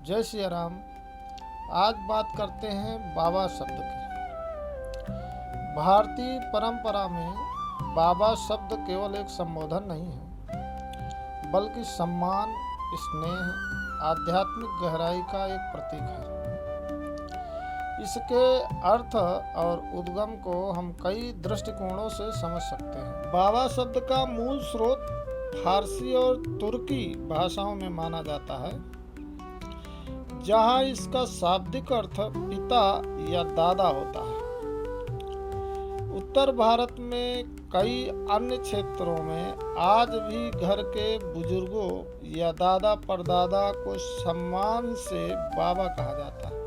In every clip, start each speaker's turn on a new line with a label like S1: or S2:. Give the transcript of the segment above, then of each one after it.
S1: जय सिया राम। आज बात करते हैं बाबा शब्द की। भारतीय परंपरा में बाबा शब्द केवल एक संबोधन नहीं है, बल्कि सम्मान, स्नेह, आध्यात्मिक गहराई का एक प्रतीक है। इसके अर्थ और उद्गम को हम कई दृष्टिकोणों से समझ सकते हैं। बाबा शब्द का मूल स्रोत फारसी और तुर्की भाषाओं में माना जाता है, जहाँ इसका शाब्दिक अर्थ पिता या दादा होता है। उत्तर भारत में कई अन्य क्षेत्रों में आज भी घर के बुजुर्गों या दादा परदादा को सम्मान से बाबा कहा जाता है।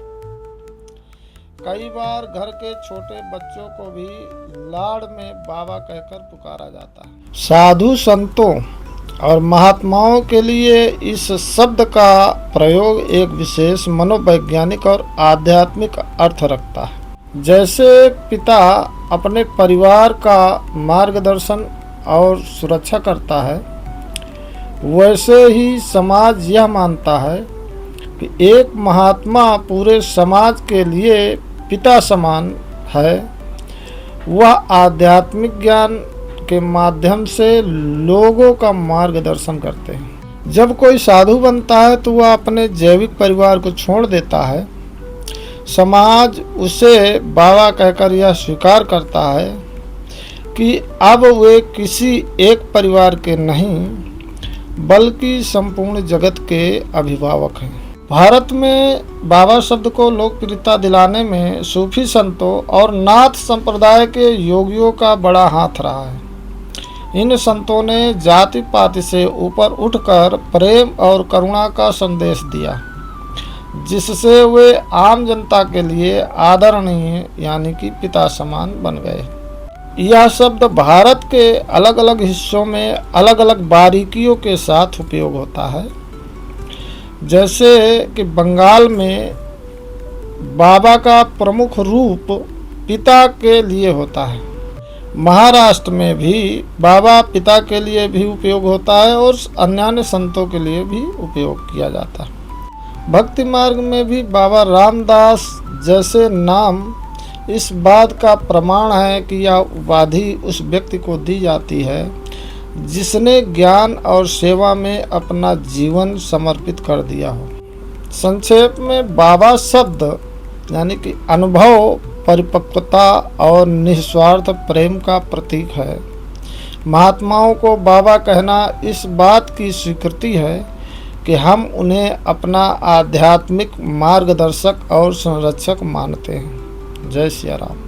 S1: कई बार घर के छोटे बच्चों को भी लाड़ में बाबा कहकर पुकारा जाता है। साधु संतों और महात्माओं के लिए इस शब्द का प्रयोग एक विशेष मनोवैज्ञानिक और आध्यात्मिक अर्थ रखता है। जैसे पिता अपने परिवार का मार्गदर्शन और सुरक्षा करता है, वैसे ही समाज यह मानता है कि एक महात्मा पूरे समाज के लिए पिता समान है। वह आध्यात्मिक ज्ञान के माध्यम से लोगों का मार्गदर्शन करते हैं। जब कोई साधु बनता है तो वह अपने जैविक परिवार को छोड़ देता है। समाज उसे बाबा कहकर यह स्वीकार करता है कि अब वे किसी एक परिवार के नहीं, बल्कि संपूर्ण जगत के अभिभावक हैं। भारत में बाबा शब्द को लोकप्रियता दिलाने में सूफी संतों और नाथ संप्रदाय के योगियों का बड़ा हाथ रहा है। इन संतों ने जाति पाति से ऊपर उठकर प्रेम और करुणा का संदेश दिया, जिससे वे आम जनता के लिए आदरणीय यानी कि पिता समान बन गए। यह शब्द भारत के अलग अलग हिस्सों में अलग अलग बारीकियों के साथ उपयोग होता है। जैसे कि बंगाल में बाबा का प्रमुख रूप पिता के लिए होता है। महाराष्ट्र में भी बाबा पिता के लिए भी उपयोग होता है और अन्य संतों के लिए भी उपयोग किया जाता है। भक्ति मार्ग में भी बाबा रामदास जैसे नाम इस बात का प्रमाण है कि यह उपाधि उस व्यक्ति को दी जाती है जिसने ज्ञान और सेवा में अपना जीवन समर्पित कर दिया हो। संक्षेप में बाबा शब्द यानी कि अनुभव, परिपक्वता और निस्वार्थ प्रेम का प्रतीक है। महात्माओं को बाबा कहना इस बात की स्वीकृति है कि हम उन्हें अपना आध्यात्मिक मार्गदर्शक और संरक्षक मानते हैं। जय सिया राम।